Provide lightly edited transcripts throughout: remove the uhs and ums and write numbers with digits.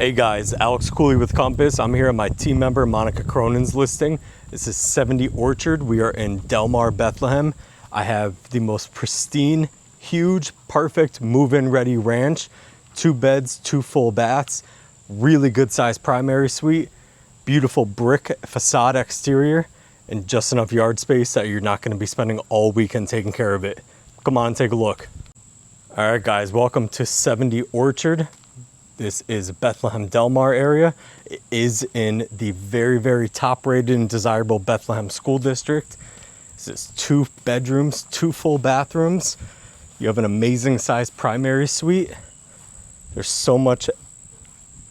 Hey guys, Alex Cooley with Compass. I'm here at my team member Monica Cronin's listing. This is 70 Orchard. We are in Delmar, Bethlehem. I have the most pristine, huge, perfect move-in ready ranch. 2 beds, 2 full baths, really good sized primary suite, beautiful brick facade exterior, and just enough yard space that you're not going to be spending all weekend taking care of it. Come on, take a look. All right guys, welcome to 70 Orchard. This is Bethlehem Delmar area. It is in the very top rated and desirable Bethlehem School District. This is 2 bedrooms, 2 full bathrooms. You have an amazing sized primary suite. There's so much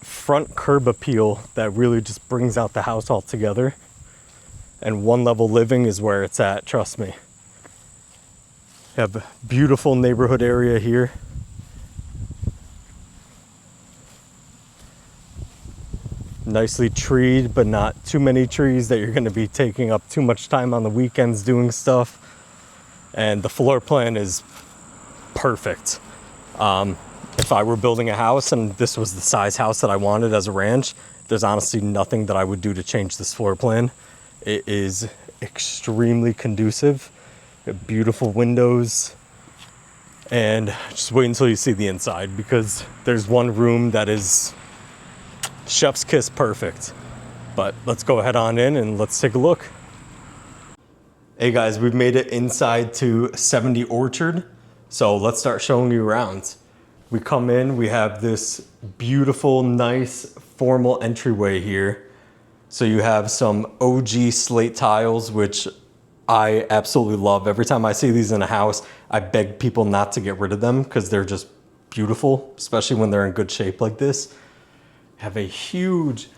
front curb appeal that really just brings out the house altogether. And 1 level living is where it's at, trust me. You have a beautiful neighborhood area here. Nicely treed, but not too many trees that you're going to be taking up too much time on the weekends doing stuff. And the floor plan is perfect. If I were building a house and this was the size house that I wanted as a ranch, there's honestly nothing that I would do to change this floor plan. It is extremely conducive. Beautiful windows. And just wait until you see the inside, because there's one room that is chef's kiss perfect. But let's go ahead on in and let's take a look. Hey guys, we've made it inside to 70 Orchard. So let's start showing you around. We come in, we have this beautiful, nice, formal entryway here. So you have some OG slate tiles, which I absolutely love. Every time I see these in a house, I beg people not to get rid of them because they're just beautiful, especially when they're in good shape like this. Have a huge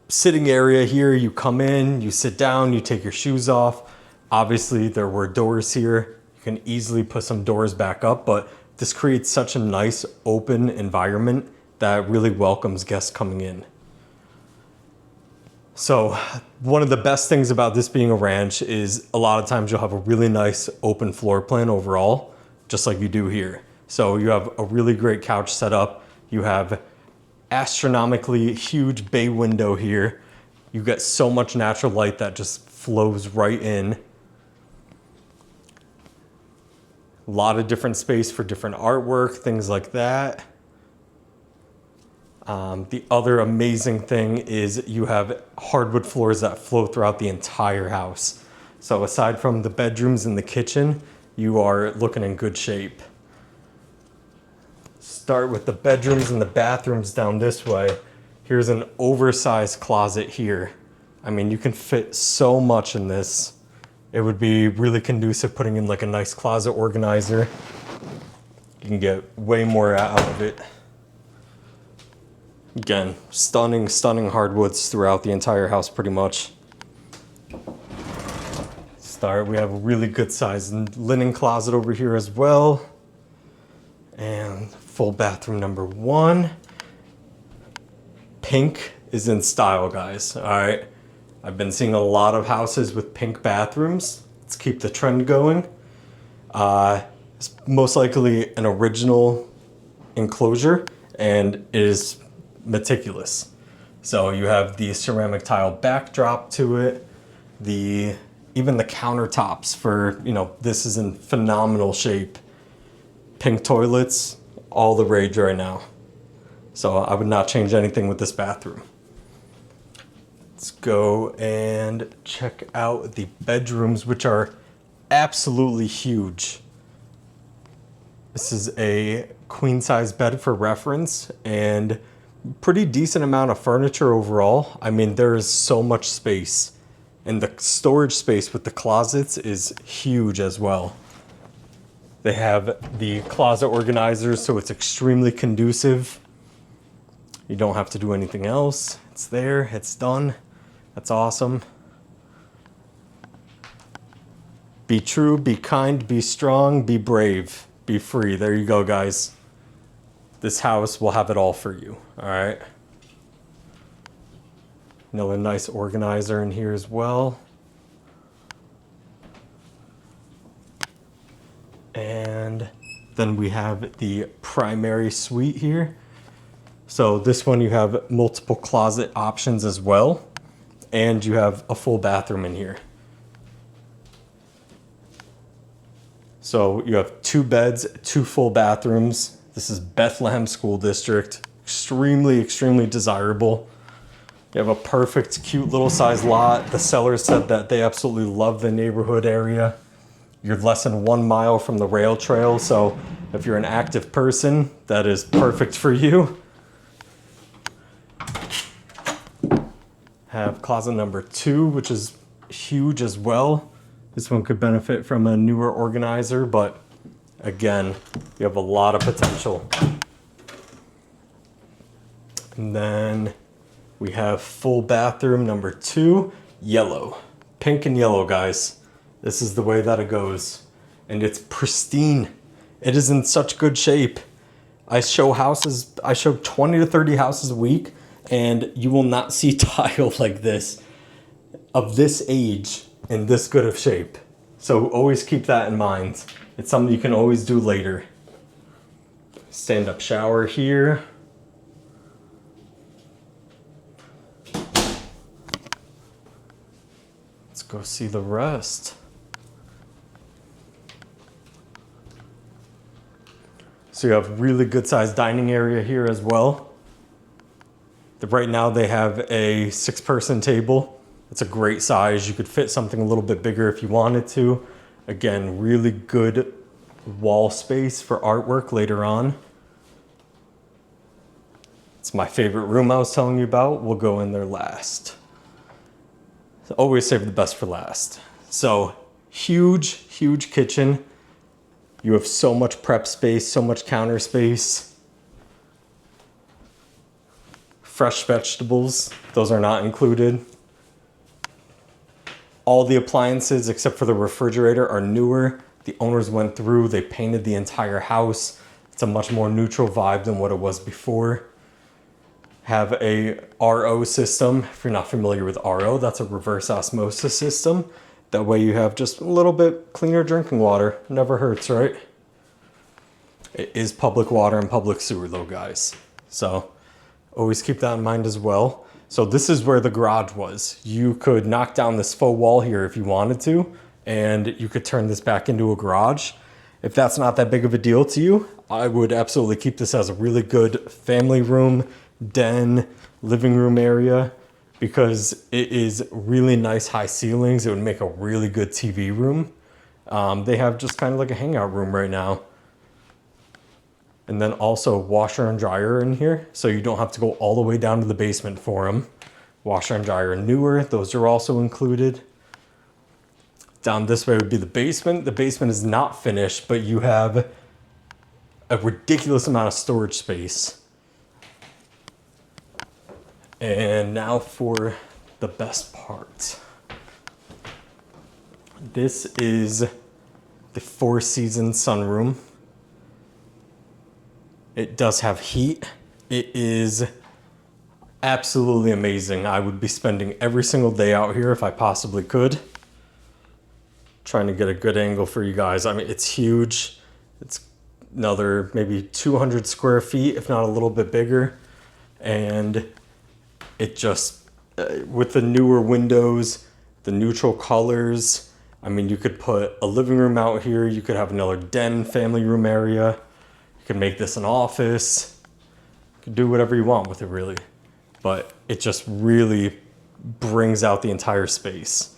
sitting area here. You come in, you sit down, you take your shoes off. Obviously there were doors here. You can easily put some doors back up, but this creates such a nice open environment that really welcomes guests coming in. So one of the best things about this being a ranch is a lot of times you'll have a really nice open floor plan overall, just like you do here. So you have a really great couch set up. You have astronomically huge bay window here. You get so much natural light that just flows right in. A lot of different space for different artwork, things like that. The other amazing thing is you have hardwood floors that flow throughout the entire house. So aside from the bedrooms and the kitchen, you are looking in good shape. Start with the bedrooms and the bathrooms down this way. Here's an oversized closet here. I mean, you can fit so much in this. It would be really conducive putting in like a nice closet organizer. You can get way more out of it. Again, stunning hardwoods throughout the entire house pretty much. We have a really good sized linen closet over here as well. And full bathroom number 1. Pink is in style, guys. All right. I've been seeing a lot of houses with pink bathrooms. Let's keep the trend going. It's most likely an original enclosure and it is meticulous. So you have the ceramic tile backdrop to it. Even the countertops for, this is in phenomenal shape. Pink toilets, all the rage right now. So I would not change anything with this bathroom. Let's go and check out the bedrooms, which are absolutely huge. This is a queen size bed for reference and pretty decent amount of furniture overall. I mean, there is so much space, and the storage space with the closets is huge as well. They have the closet organizers, so it's extremely conducive. You don't have to do anything else. It's there, it's done. That's awesome. Be true, be kind, be strong, be brave, be free. There you go, guys. This house will have it all for you, all right? Another nice organizer in here as well. And Then we have the primary suite here. So this one you have multiple closet options as well, and you have a full bathroom in here. So you have 2 beds, 2 full bathrooms. This is Bethlehem School District. Extremely, extremely desirable. You have a perfect, cute little size lot. The sellers said that they absolutely love the neighborhood area. You're less than 1 mile from the rail trail, so if you're an active person, that is perfect for you. Have closet number 2, which is huge as well. This one could benefit from a newer organizer, but again, you have a lot of potential. And then we have full bathroom number 2, yellow. Pink and yellow, guys. This is the way that it goes. And it's pristine. It is in such good shape. I show 20 to 30 houses a week, and you will not see tile like this, of this age, in this good of shape. So always keep that in mind. It's something you can always do later. Stand-up shower here. Let's go see the rest. So you have really good sized dining area here as well. Right now they have a 6-person table. It's a great size. You could fit something a little bit bigger if you wanted to. Again, really good wall space for artwork later on. It's my favorite room I was telling you about. We'll go in there last. So always save the best for last. So huge, huge kitchen. You have so much prep space, so much counter space. Fresh vegetables, those are not included. All the appliances except for the refrigerator are newer. The owners went through, they painted the entire house. It's a much more neutral vibe than what it was before. Have a RO system. If you're not familiar with RO, that's a reverse osmosis system. That way you have just a little bit cleaner drinking water. Never hurts, right? It is public water and public sewer though, guys. So always keep that in mind as well. So this is where the garage was. You could knock down this faux wall here if you wanted to, and you could turn this back into a garage. If that's not that big of a deal to you, I would absolutely keep this as a really good family room, den, living room area, because it is really nice high ceilings. It would make a really good TV room. They have just kind of like a hangout room right now. And then also washer and dryer in here, so you don't have to go all the way down to the basement for them. Washer and dryer are newer, those are also included. Down this way would be the basement. The basement is not finished, but you have a ridiculous amount of storage space. And now for the best part. This is the 4-season sunroom. It does have heat. It is absolutely amazing. I would be spending every single day out here if I possibly could. Trying to get a good angle for you guys. I mean, it's huge. It's another maybe 200 square feet, if not a little bit bigger. And it just, with the newer windows, the neutral colors, I mean, you could put a living room out here. You could have another den family room area. You can make this an office. You can do whatever you want with it, really. But it just really brings out the entire space.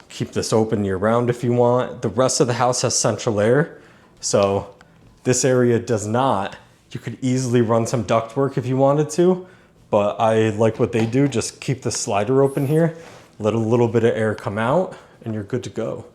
Keep this open year round if you want. The rest of the house has central air, so this area does not. You could easily run some ductwork if you wanted to, but I like what they do. Just keep the slider open here, let a little bit of air come out, and you're good to go.